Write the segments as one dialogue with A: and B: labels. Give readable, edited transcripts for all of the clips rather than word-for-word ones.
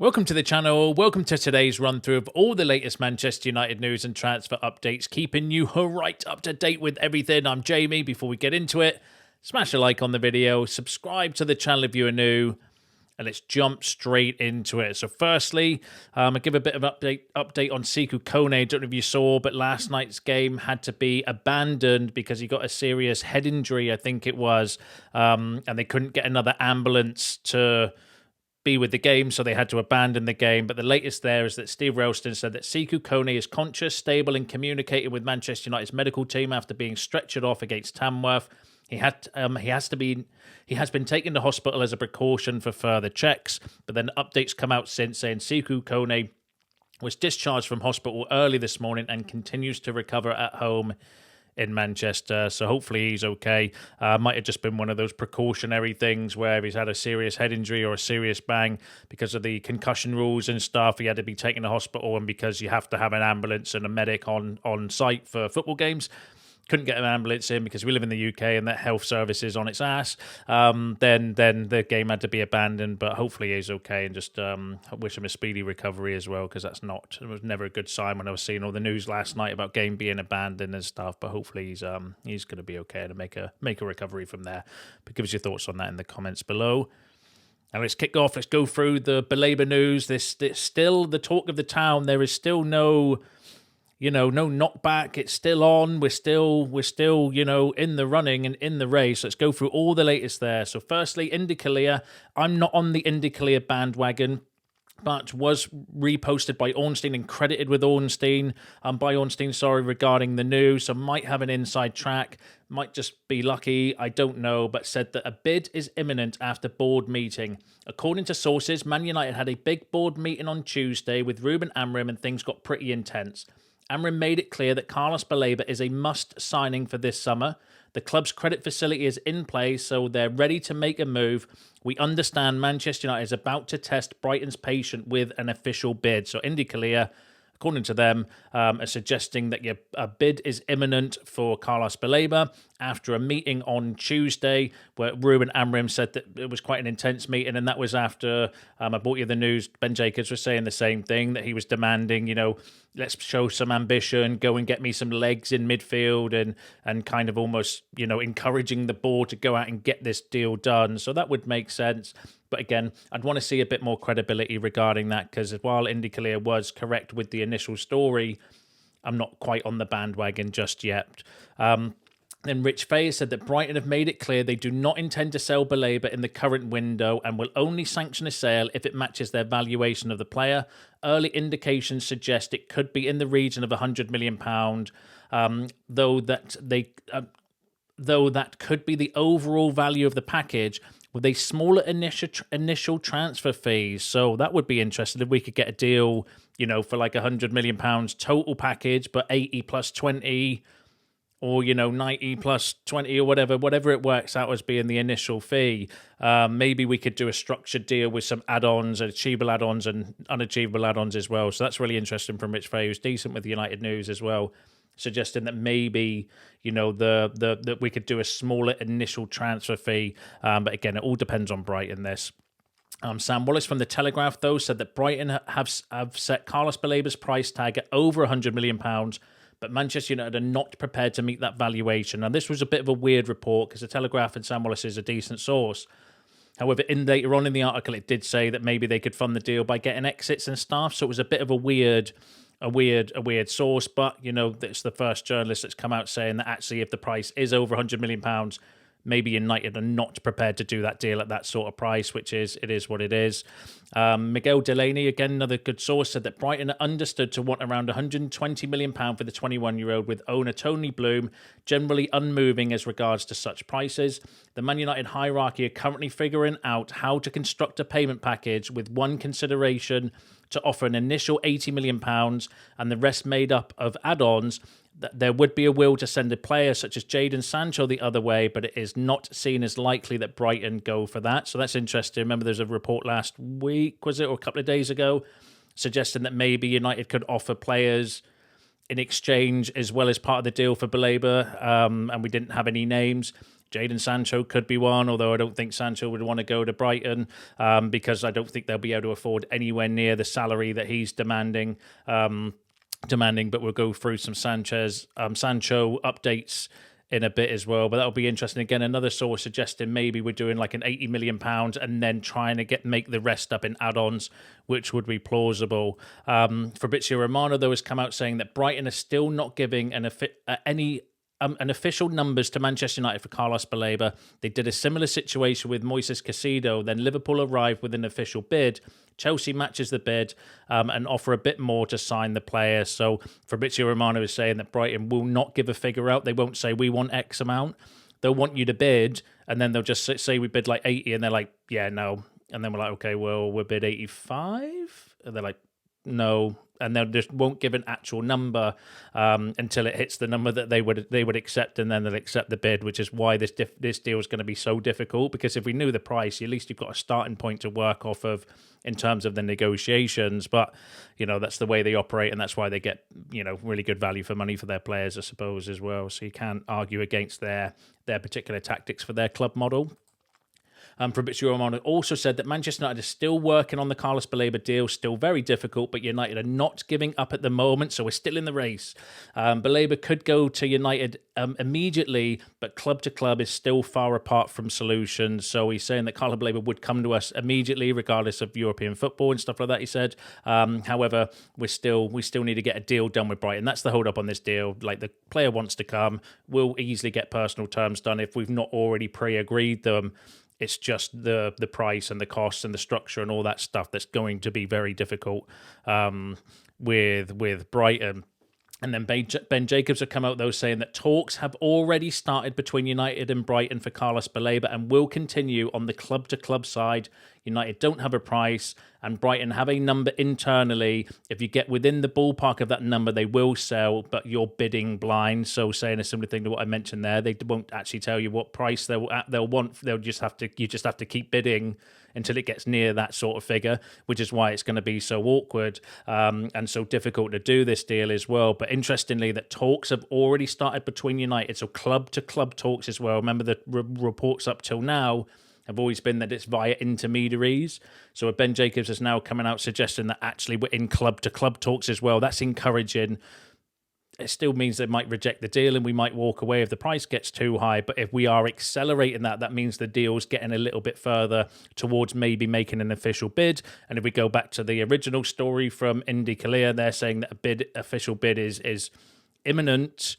A: Welcome to the channel. Welcome to today's run through of all the latest Manchester United news and transfer updates, keeping you right up to date with everything. I'm Jamie. Before we get into it, smash a like on the video, subscribe to the channel if you are new, and let's jump straight into it. So firstly, I give a bit of update on Sekou Kone. I don't know if you saw, but last night's game had to be abandoned because he got a serious head injury, I think it was, and they couldn't get another ambulance to be with the game, so they had to abandon the game. But the latest there is that Steve Ralston said that Sekou Kone is conscious, stable, and communicating with Manchester United's medical team after being stretchered off against Tamworth. He has been taken to hospital as a precaution for further checks. But then updates come out since saying Sekou Kone was discharged from hospital early this morning and continues to recover at home in Manchester, so hopefully he's okay. Might have just been one of those precautionary things where he's had a serious head injury or a serious bang because of the concussion rules and stuff. He had to be taken to hospital, and because you have to have an ambulance and a medic on site for football games, couldn't get an ambulance in because we live in the UK and that health service is on its ass. Then the game had to be abandoned, but hopefully he's okay, and just wish him a speedy recovery as well, because it was never a good sign when I was seeing all the news last night about game being abandoned and stuff. But hopefully he's going to be okay to make a recovery from there. But give us your thoughts on that in the comments below. Now let's kick off. Let's go through the Baleba news. This still the talk of the town. There is still no knockback. It's still on. We're still, in the running and in the race. Let's go through all the latest there. So firstly, Indicalier. I'm not on the Indicalier bandwagon, but was reposted by Ornstein and credited with Ornstein, regarding the news. So might have an inside track, might just be lucky, I don't know, but said that a bid is imminent after board meeting. According to sources, Man United had a big board meeting on Tuesday with Ruben Amorim, and things got pretty intense. Amorim made it clear that Carlos Baleba is a must signing for this summer. The club's credit facility is in place, so they're ready to make a move. We understand Manchester United is about to test Brighton's patience with an official bid. So Indicalier, according to them, are suggesting that a bid is imminent for Carlos Baleba after a meeting on Tuesday where Ruben Amorim said that it was quite an intense meeting, and that was after I brought you the news. Ben Jacobs was saying the same thing, that he was demanding, let's show some ambition, go and get me some legs in midfield, and kind of almost, encouraging the board to go out and get this deal done. So that would make sense. But again, I'd want to see a bit more credibility regarding that, because while Indicalier was correct with the initial story, I'm not quite on the bandwagon just yet. Then Rich Fay said that Brighton have made it clear they do not intend to sell Baleba in the current window and will only sanction a sale if it matches their valuation of the player. Early indications suggest it could be in the region of £100 million, though that could be the overall value of the package, with a smaller initial transfer fees. So that would be interesting if we could get a deal, for like £100 million total package, but 80 plus 20, or 90 plus 20, or whatever it works out as being the initial fee. Maybe we could do a structured deal with some add-ons, achievable add-ons and unachievable add-ons as well. So that's really interesting from Rich Fay, who's decent with the United news as well, suggesting that maybe, that we could do a smaller initial transfer fee. But again, it all depends on Brighton, this. Sam Wallace from The Telegraph, though, said that Brighton have set Carlos Baleba's price tag at over £100 million, but Manchester United are not prepared to meet that valuation. Now, this was a bit of a weird report because The Telegraph and Sam Wallace is a decent source. However, later on in the article, it did say that maybe they could fund the deal by getting exits and stuff. So it was a bit of a weird source. But, it's the first journalist that's come out saying that actually if the price is over £100 million, maybe United are not prepared to do that deal at that sort of price, it is what it is. Miguel Delaney, again, another good source, said that Brighton are understood to want around £120 million for the 21-year-old, with owner Tony Bloom generally unmoving as regards to such prices. The Man United hierarchy are currently figuring out how to construct a payment package, with one consideration to offer an initial £80 million and the rest made up of add-ons. There would be a will to send a player such as Jadon Sancho the other way, but it is not seen as likely that Brighton go for that. So that's interesting. Remember, there's a report last week, was it, or a couple of days ago, suggesting that maybe United could offer players in exchange as well as part of the deal for Baleba, and we didn't have any names. Jadon Sancho could be one, although I don't think Sancho would want to go to Brighton because I don't think they'll be able to afford anywhere near the salary that he's demanding. But we'll go through some Sancho updates in a bit as well, but that'll be interesting. Again, another source suggesting maybe we're doing like an £80 million and then trying to make the rest up in add-ons, which would be plausible. Fabrizio Romano, though, has come out saying that Brighton are still not giving any official numbers to Manchester United for Carlos Baleba. They did a similar situation with Moises Caicedo. Then Liverpool arrived with an official bid. Chelsea matches the bid and offer a bit more to sign the player. So Fabrizio Romano is saying that Brighton will not give a figure out. They won't say we want X amount. They'll want you to bid, and then they'll just say we bid like 80, and they're like, yeah, no. And then we're like, okay, well, we'll bid 85. And they're like, no. And they just won't give an actual number until it hits the number that they would accept, and then they'll accept the bid, which is why this deal is going to be so difficult. Because if we knew the price, at least you've got a starting point to work off of in terms of the negotiations. But that's the way they operate, and that's why they get really good value for money for their players, I suppose, as well. So you can't argue against their particular tactics for their club model. Fabrizio Romano also said that Manchester United is still working on the Carlos Baleba deal, still very difficult, but United are not giving up at the moment, so we're still in the race. Baleba could go to United immediately, but club to club is still far apart from solutions. So he's saying that Carlos Baleba would come to us immediately, regardless of European football and stuff like that, he said. However, we still need to get a deal done with Brighton. That's the hold up on this deal. Like, the player wants to come. We'll easily get personal terms done if we've not already pre-agreed them. It's just the price and the costs and the structure and all that stuff that's going to be very difficult with Brighton. And then Ben Jacobs have come out, though, saying that talks have already started between United and Brighton for Carlos Baleba and will continue on the club-to-club side. United don't have a price, and Brighton have a number internally. If you get within the ballpark of that number, they will sell, but you're bidding blind. So saying a similar thing to what I mentioned there, they won't actually tell you what price they'll want. You just have to keep bidding until it gets near that sort of figure, which is why it's going to be so awkward and so difficult to do this deal as well. But interestingly, that talks have already started between United, so club-to-club talks as well. Remember, the reports up till now have always been that it's via intermediaries. So Ben Jacobs is now coming out suggesting that actually we're in club-to-club talks as well. That's encouraging. It still means they might reject the deal and we might walk away if the price gets too high. But if we are accelerating that means the deal's getting a little bit further towards maybe making an official bid. And if we go back to the original story from Indy Kalia, they're saying that official bid is imminent.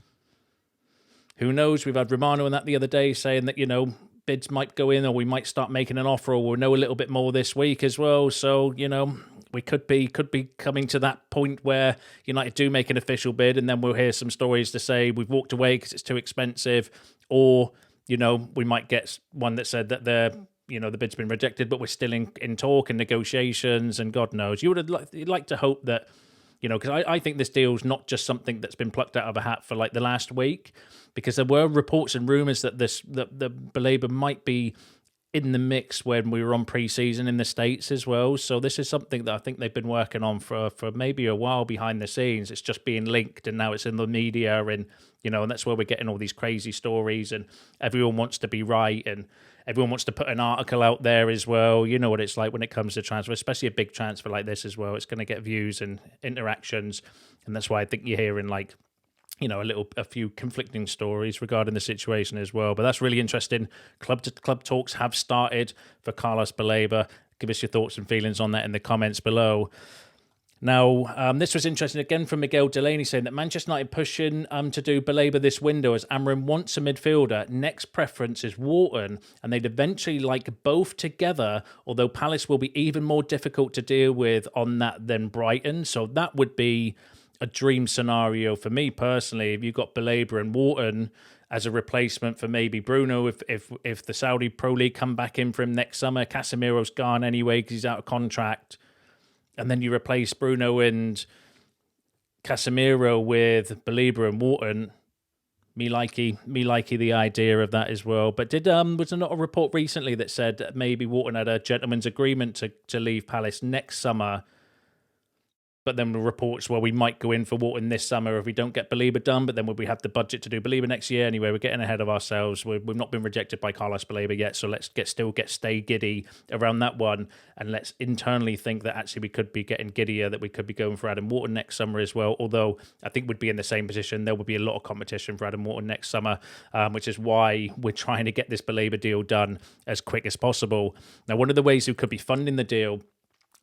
A: Who knows? We've had Romano on that the other day saying that, bids might go in, or we might start making an offer, or we'll know a little bit more this week as well. So, we could be coming to that point where United do make an official bid, and then we'll hear some stories to say we've walked away because it's too expensive, or we might get one that said that the bid's been rejected, but we're still in talk and negotiations, and God knows. You'd like to hope that because I think this deal's not just something that's been plucked out of a hat for like the last week, because there were reports and rumours that the Baleba might be in the mix when we were on pre-season in the States as well. So this is something that I think they've been working on for maybe a while behind the scenes. It's just being linked, and now it's in the media, and and that's where we're getting all these crazy stories, and everyone wants to be right, and everyone wants to put an article out there as well. You know what it's like when it comes to transfer, especially a big transfer like this as well. It's going to get views and interactions, and that's why I think you're hearing like a few conflicting stories regarding the situation as well. But that's really interesting. Club-to-club talks have started for Carlos Baleba. Give us your thoughts and feelings on that in the comments below. Now, this was interesting again from Miguel Delaney, saying that Manchester United pushing to do Baleba this window as Amram wants a midfielder. Next preference is Wharton, and they'd eventually like both together, although Palace will be even more difficult to deal with on that than Brighton. So that would be a dream scenario for me personally. If you got Baleba and Wharton as a replacement for maybe Bruno, if the Saudi Pro League come back in for him next summer, Casemiro's gone anyway because he's out of contract, and then you replace Bruno and Casemiro with Baleba and Wharton. Me likey the idea of that as well. But was there not a report recently that said that maybe Wharton had a gentleman's agreement to leave Palace next summer? But then the reports, well, we might go in for Wharton this summer if we don't get Baleba done, but then will we have the budget to do Baleba next year? Anyway, we're getting ahead of ourselves. We've not been rejected by Carlos Baleba yet, so let's stay giddy around that one, and let's internally think that actually we could be getting giddier, that we could be going for Adam Wharton next summer as well, although I think we'd be in the same position. There would be a lot of competition for Adam Wharton next summer, which is why we're trying to get this Baleba deal done as quick as possible. Now, one of the ways we could be funding the deal,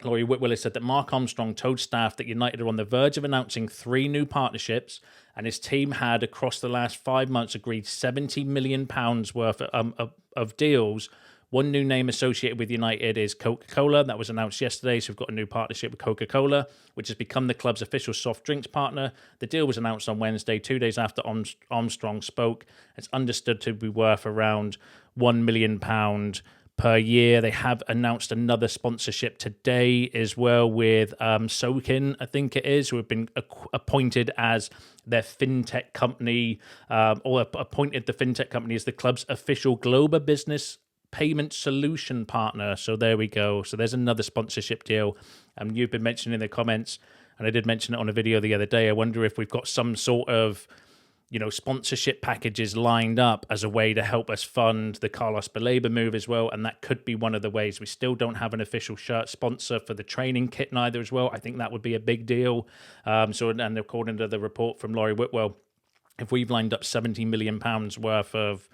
A: Laurie Whitwell has said that Mark Armstrong told staff that United are on the verge of announcing 3 new partnerships, and his team had, across the last 5 months, agreed £70 million worth of deals. One new name associated with United is Coca-Cola. That was announced yesterday, so we've got a new partnership with Coca-Cola, which has become the club's official soft drinks partner. The deal was announced on Wednesday, 2 days after Armstrong spoke. It's understood to be worth around £1 million per year. They have announced another sponsorship today as well with Sokin, I think it is, who have been appointed as their fintech company, or appointed the fintech company as the club's official global business payment solution partner. So there we go. So there's another sponsorship deal. You've been mentioning in the comments, and I did mention it on a video the other day, I wonder if we've got some sort of sponsorship packages lined up as a way to help us fund the Carlos Baleba move as well. And that could be one of the ways. We still don't have an official shirt sponsor for the training kit neither as well. I think that would be a big deal. And according to the report from Laurie Whitwell, if we've lined up £70 million worth of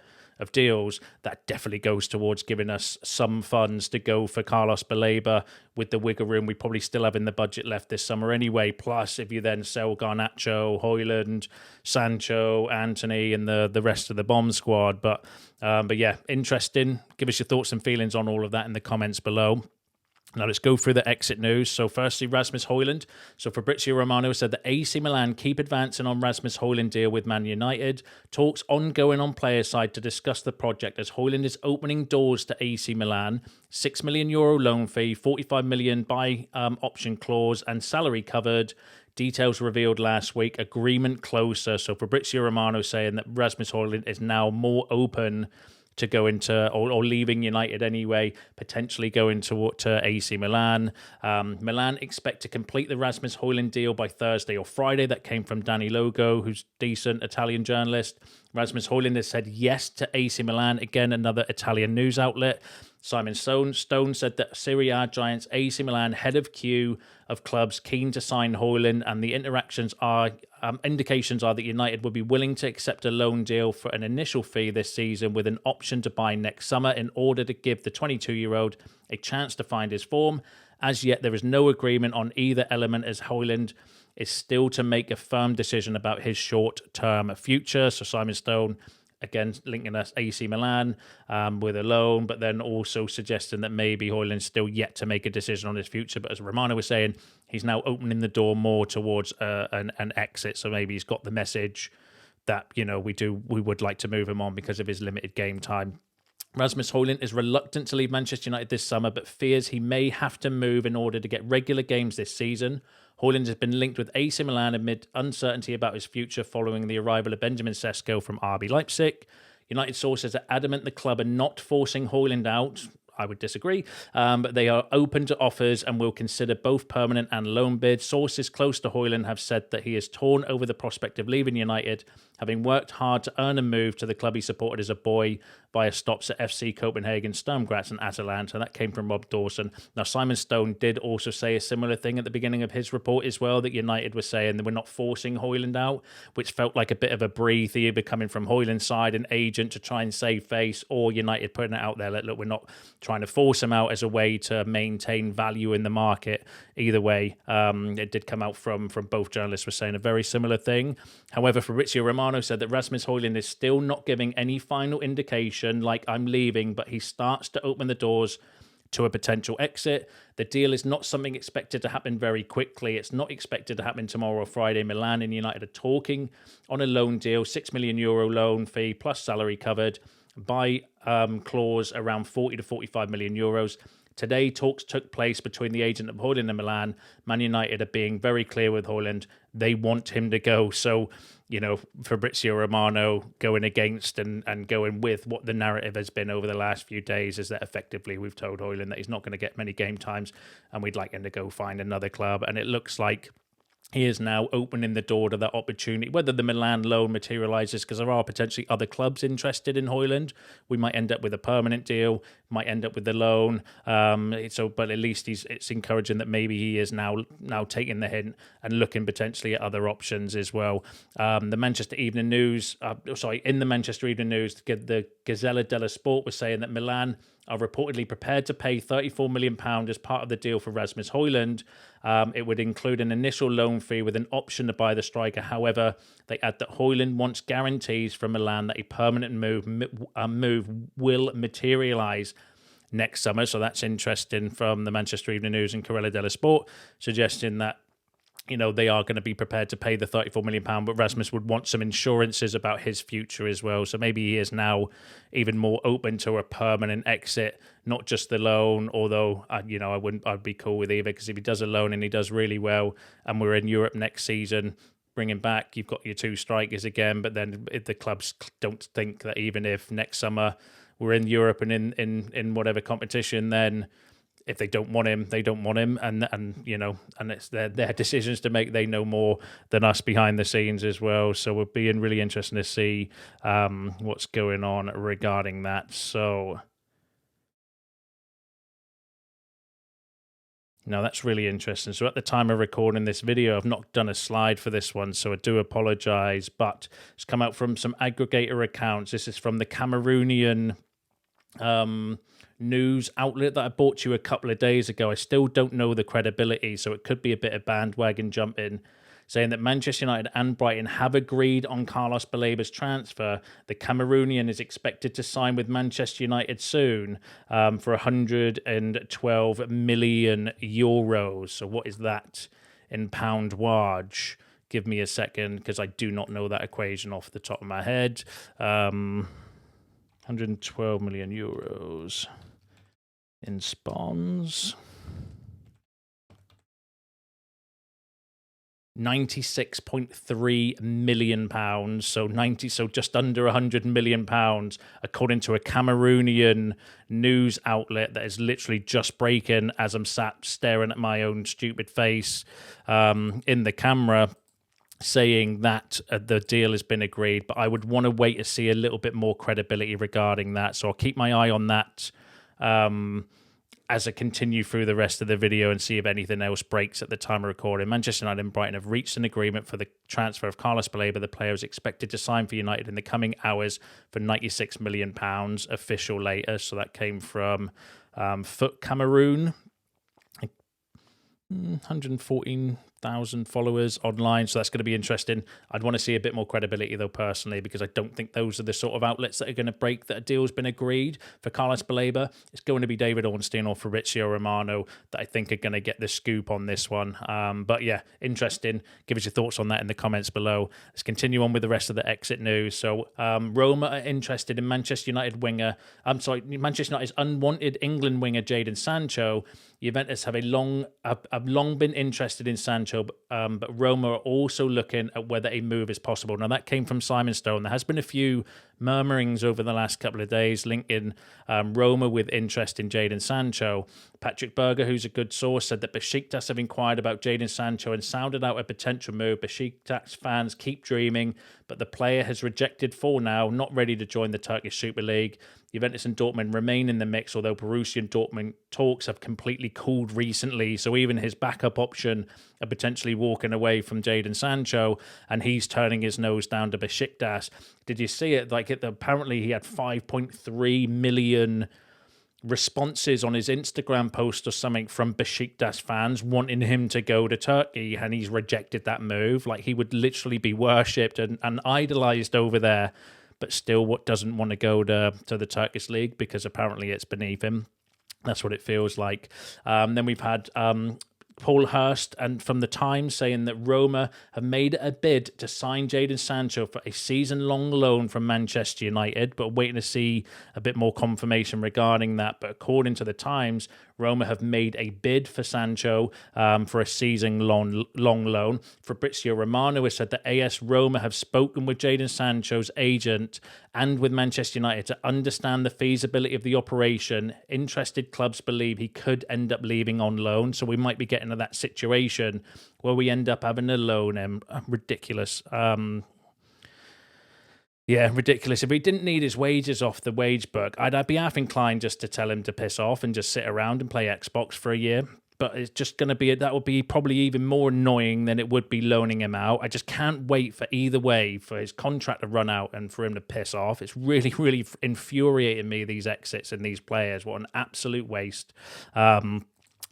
A: deals, that definitely goes towards giving us some funds to go for Carlos Baleba with the wiggle room we probably still have in the budget left this summer anyway. Plus, if you then sell Garnacho, Højlund, Sancho, Anthony, and the rest of the bomb squad. But yeah, interesting. Give us your thoughts and feelings on all of that in the comments below. Now let's go through the exit news. So firstly, Rasmus Højlund. So Fabrizio Romano said that AC Milan keep advancing on Rasmus Højlund deal with Man United. Talks ongoing on player side to discuss the project as Højlund is opening doors to AC Milan. €6 million loan fee, 45 million buy option clause, and salary covered. Details revealed last week. Agreement closer. So Fabrizio Romano saying that Rasmus Højlund is now more open to go into, or leaving United anyway, potentially going to AC Milan. Milan expect to complete the Rasmus Højlund deal by Thursday or Friday. That came from Danny Logo, who's decent Italian journalist. Rasmus Højlund has said yes to AC Milan, again, another Italian news outlet. Simon Stone said that Serie A giants AC Milan head of queue of clubs keen to sign Højlund, and the indications are that United would be willing to accept a loan deal for an initial fee this season with an option to buy next summer in order to give the 22-year-old a chance to find his form. As yet, there is no agreement on either element as Højlund is still to make a firm decision about his short-term future. So Simon Stone, again, linking us AC Milan with a loan, but then also suggesting that maybe Højlund's still yet to make a decision on his future. But as Romano was saying, he's now opening the door more towards an exit. So maybe he's got the message that, we would like to move him on because of his limited game time. Rasmus Højlund is reluctant to leave Manchester United this summer, but fears he may have to move in order to get regular games this season. Højlund has been linked with AC Milan amid uncertainty about his future following the arrival of Benjamin Sesko from RB Leipzig. United sources are adamant the club are not forcing Højlund out. I would disagree, but they are open to offers and will consider both permanent and loan bids. Sources close to Højlund have said that he is torn over the prospect of leaving United, having worked hard to earn a move to the club he supported as a boy via stops at FC Copenhagen, Sturm Graz and Atalanta. That came from Rob Dawson. Now, Simon Stone did also say a similar thing at the beginning of his report as well, that United was saying that we're not forcing Højlund out, which felt like a bit of a breathe, either coming from Højlund's side, an agent to try and save face, or United putting it out there, like, look, we're not trying to force him out as a way to maintain value in the market. Either way, it did come out from both journalists were saying a very similar thing. However, Fabrizio Romano said that Rasmus Højlund is still not giving any final indication, like I'm leaving, but he starts to open the doors to a potential exit. The deal is not something expected to happen very quickly. It's not expected to happen tomorrow or Friday. Milan and United are talking on a loan deal, €6 million loan fee plus salary covered, buy clause around 40 to 45 million euros. Today, talks took place between the agent of Højlund and Milan. Man United are being very clear with Højlund. They want him to go. So, Fabrizio Romano going against and going with what the narrative has been over the last few days is that effectively we've told Højlund that he's not going to get many game times and we'd like him to go find another club. And it looks like he is now opening the door to that opportunity. Whether the Milan loan materialises, because there are potentially other clubs interested in Højlund, we might end up with a permanent deal, might end up with the loan. But at least it's encouraging that maybe he is now taking the hint and looking potentially at other options as well. The Manchester Evening News, in the Manchester Evening News, the Gazzetta dello Sport was saying that Milan are reportedly prepared to pay £34 million as part of the deal for Rasmus Højlund. It would include an initial loan fee with an option to buy the striker. However, they add that Højlund wants guarantees from Milan that a permanent move will materialise next summer. So that's interesting from the Manchester Evening News and Corriere dello Sport, suggesting that they are going to be prepared to pay the £34 million, but Rasmus would want some insurances about his future as well. So maybe he is now even more open to a permanent exit, not just the loan, although, I'd be cool with either, because if he does a loan and he does really well and we're in Europe next season, bring him back, you've got your two strikers again. But then if the clubs don't think that even if next summer we're in Europe and in whatever competition, then if they don't want him, they don't want him, and it's their decisions to make. They know more than us behind the scenes as well. So we're being really interesting to see what's going on regarding that. So now that's really interesting. So at the time of recording this video, I've not done a slide for this one, so I do apologise, but it's come out from some aggregator accounts. This is from the Cameroonian news outlet that I bought you a couple of days ago. I still don't know the credibility, so it could be a bit of bandwagon jumping, saying that Manchester United and Brighton have agreed on Carlos Baleba's transfer. The Cameroonian is expected to sign with Manchester United soon for 112 million euros. So what is that in pound wage? Give me a second, because I do not know that equation off the top of my head. 112 million euros in spawns. 96.3 million pounds, so just under 100 million pounds, according to a Cameroonian news outlet that is literally just breaking as I'm sat staring at my own stupid face in the camera, saying that the deal has been agreed. But I would want to wait to see a little bit more credibility regarding that, so I'll keep my eye on that as I continue through the rest of the video and see if anything else breaks at the time of recording. Manchester United and Brighton have reached an agreement for the transfer of Carlos Baleba. The player is expected to sign for United in the coming hours for £96 million, official later. So that came from Foot Cameroon. 114,000 followers online, so that's going to be interesting. I'd want to see a bit more credibility though, personally, because I don't think those are the sort of outlets that are going to break that a deal's been agreed for Carlos Baleba. It's going to be David Ornstein or Fabrizio Romano that I think are going to get the scoop on this one. But yeah, interesting. Give us your thoughts on that in the comments below. Let's continue on with the rest of the exit news. So Roma are interested in Manchester United's unwanted England winger Jadon Sancho. Juventus have long been interested in Sancho, but Roma are also looking at whether a move is possible. Now, that came from Simon Stone. There has been a few murmurings over the last couple of days linking Roma with interest in Jadon Sancho. Patrick Berger, who's a good source, said that Besiktas have inquired about Jadon Sancho and sounded out a potential move. Besiktas fans keep dreaming, but the player has rejected for now, not ready to join the Turkish Super League. Juventus and Dortmund remain in the mix, although Borussia and Dortmund talks have completely cooled recently. So even his backup option are potentially walking away from Jadon Sancho, and he's turning his nose down to Besiktas. Did you see it? Apparently he had 5.3 million responses on his Instagram post or something from Besiktas fans wanting him to go to Turkey, and he's rejected that move. Like, he would literally be worshipped and idolized over there, but still doesn't want to go to the Turkish league because apparently it's beneath him. That's what it feels like. Then we've had Paul Hurst and from the Times saying that Roma have made a bid to sign Jadon Sancho for a season-long loan from Manchester United, but waiting to see a bit more confirmation regarding that. But according to the Times, Roma have made a bid for Sancho for a season-long loan. Fabrizio Romano has said that AS Roma have spoken with Jadon Sancho's agent and with Manchester United to understand the feasibility of the operation. Interested clubs believe he could end up leaving on loan, so we might be getting to that situation where we end up having a loan him. Ridiculous. Yeah, ridiculous. If he didn't need his wages off the wage book, I'd be half inclined just to tell him to piss off and just sit around and play Xbox for a year. But it's just going to be, that would be probably even more annoying than it would be loaning him out. I just can't wait for either way for his contract to run out and for him to piss off. It's really, really infuriating me, these exits and these players. What an absolute waste.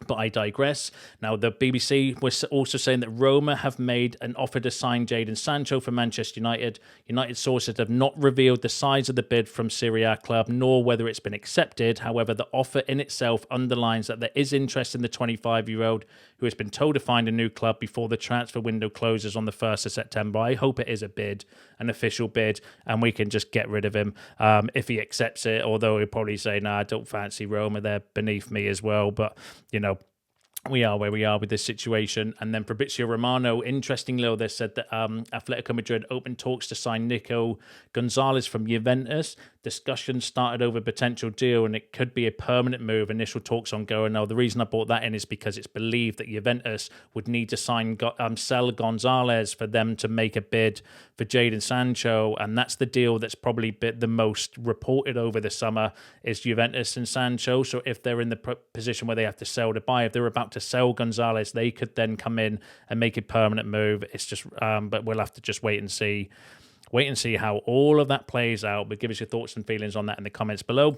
A: But I digress. Now, the BBC was also saying that Roma have made an offer to sign Jadon Sancho for Manchester United. United sources have not revealed the size of the bid from Serie A club, nor whether it's been accepted. However, the offer in itself underlines that there is interest in the 25-year-old who has been told to find a new club before the transfer window closes on the 1st of September. I hope it is a bid, an official bid, and we can just get rid of him if he accepts it, although he'll probably say, nah, I don't fancy Roma. They're beneath me as well. But, you know, we are where we are with this situation. And then Fabrizio Romano, interestingly, they said that Atletico Madrid opened talks to sign Nico Gonzalez from Juventus. Discussions started over a potential deal, and it could be a permanent move. Initial talks ongoing. Now, the reason I brought that in is because it's believed that Juventus would need to sell Gonzalez for them to make a bid for Jadon Sancho, and that's the deal that's probably been the most reported over the summer is Juventus and Sancho. So if they're in the position where they have to sell to buy, if they're about to sell Gonzalez, they could then come in and make a permanent move. It's just, but we'll have to just wait and see how all of that plays out. But give us your thoughts and feelings on that in the comments below.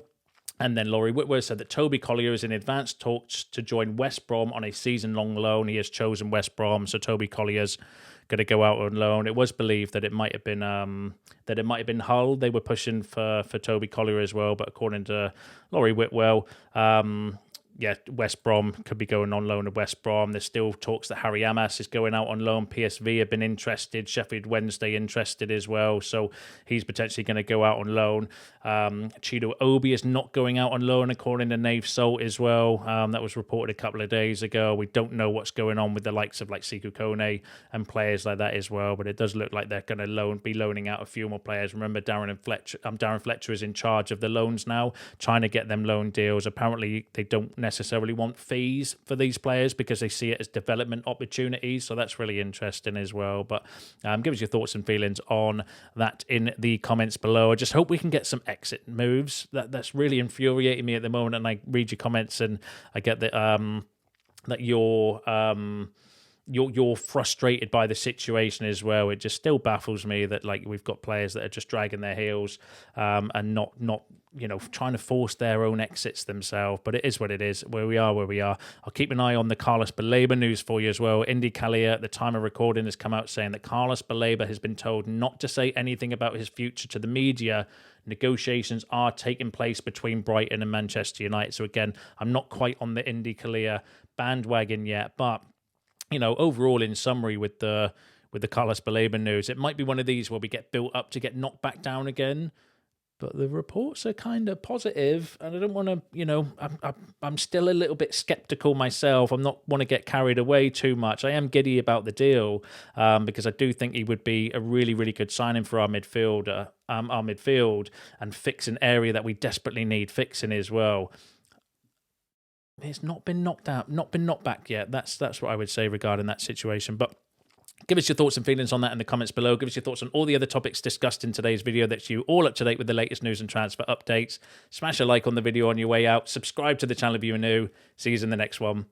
A: And then Laurie Whitworth said that Toby Collier is in advanced talks to join West Brom on a season-long loan. He has chosen West Brom, so Toby Collier's going to go out on loan. It was believed that it might have been Hull. They were pushing for Toby Collier as well, but according to Laurie Whitwell, West Brom could be going on loan to West Brom. There's still talks that Harry Amas is going out on loan. PSV have been interested. Sheffield Wednesday interested as well. So he's potentially going to go out on loan. Chido Obi is not going out on loan, according to Nave Salt as well. That was reported a couple of days ago. We don't know what's going on with the likes of like Sekou Kone and players like that as well. But it does look like they're going to be loaning out a few more players. Remember, Darren Fletcher is in charge of the loans now, trying to get them loan deals. Apparently, they don't necessarily want fees for these players because they see it as development opportunities, so that's really interesting as well. But give us your thoughts and feelings on that in the comments below. I just hope we can get some exit moves. That's really infuriating me at the moment, and I read your comments and I get that you're frustrated by the situation as well. It just still baffles me that like we've got players that are just dragging their heels and not trying to force their own exits themselves. But it is what it is. Where we are. I'll keep an eye on the Carlos Baleba news for you as well. Indy Callier at the time of recording has come out saying that Carlos Baleba has been told not to say anything about his future to the media. Negotiations are taking place between Brighton and Manchester United. So again, I'm not quite on the Indy Callier bandwagon yet, but overall, in summary, with the Carlos Baleba news, it might be one of these where we get built up to get knocked back down again. But the reports are kind of positive, and I don't want to, I'm still a little bit skeptical myself. I'm not want to get carried away too much. I am giddy about the deal because I do think he would be a really, really good signing for our midfield and fix an area that we desperately need fixing as well. It's not been knocked out, not been knocked back yet. That's what I would say regarding that situation. But give us your thoughts and feelings on that in the comments below. Give us your thoughts on all the other topics discussed in today's video. That's you all up to date with the latest news and transfer updates. Smash a like on the video on your way out. Subscribe to the channel if you are new. See you in the next one.